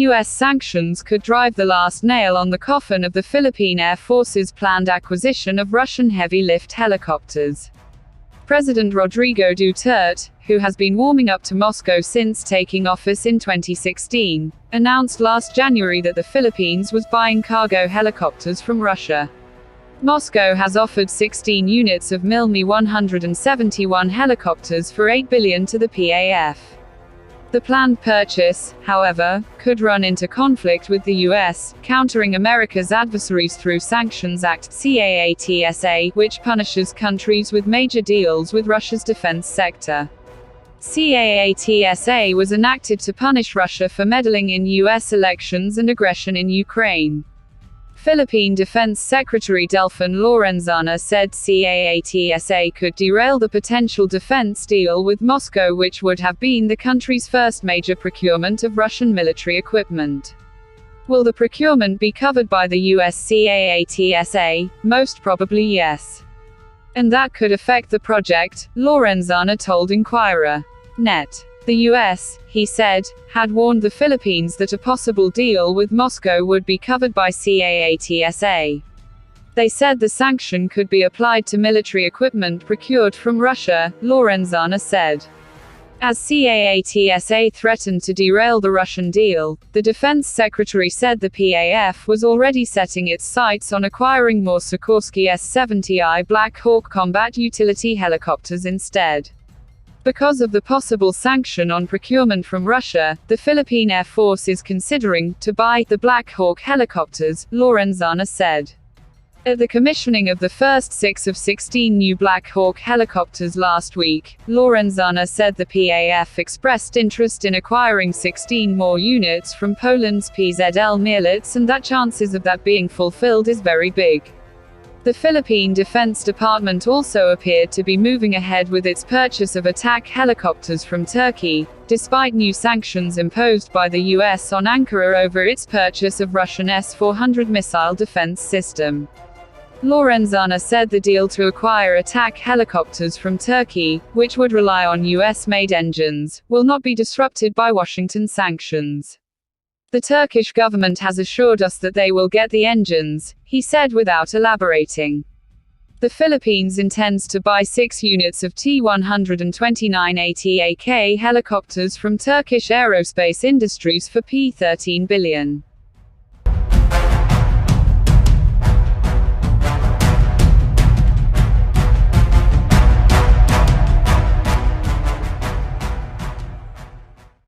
U.S. sanctions could drive the last nail on the coffin of the Philippine Air Force's planned acquisition of Russian heavy-lift helicopters. President Rodrigo Duterte, who has been warming up to Moscow since taking office in 2016, announced last January that the Philippines was buying cargo helicopters from Russia. Moscow has offered 16 units of Mi-171 helicopters for $8 billion to the PAF. The planned purchase, however, could run into conflict with the U.S., countering America's adversaries through Sanctions Act (CAATSA), which punishes countries with major deals with Russia's defense sector. CAATSA was enacted to punish Russia for meddling in U.S. elections and aggression in Ukraine. Philippine Defense Secretary Delfin Lorenzana said CAATSA could derail the potential defense deal with Moscow, which would have been the country's first major procurement of Russian military equipment. Will the procurement be covered by the US CAATSA? Most probably yes. And that could affect the project, Lorenzana told Inquirer.net. The US, he said, had warned the Philippines that a possible deal with Moscow would be covered by CAATSA. They said the sanction could be applied to military equipment procured from Russia, Lorenzana said. As CAATSA threatened to derail the Russian deal, the defense secretary said the PAF was already setting its sights on acquiring more Sikorsky S-70I Black Hawk combat utility helicopters instead. Because of the possible sanction on procurement from Russia, the Philippine Air Force is considering to buy the Black Hawk helicopters, Lorenzana said. At the commissioning of the first 6 of 16 new Black Hawk helicopters last week, Lorenzana said the PAF expressed interest in acquiring 16 more units from Poland's PZL Mielec and that chances of that being fulfilled is very big. The Philippine Defense Department also appeared to be moving ahead with its purchase of attack helicopters from Turkey, despite new sanctions imposed by the US on Ankara over its purchase of Russian S-400 missile defense system. Lorenzana said the deal to acquire attack helicopters from Turkey, which would rely on US-made engines, will not be disrupted by Washington sanctions. The Turkish government has assured us that they will get the engines, he said without elaborating. The Philippines intends to buy 6 units of T-129 ATAK helicopters from Turkish Aerospace Industries for $13 billion.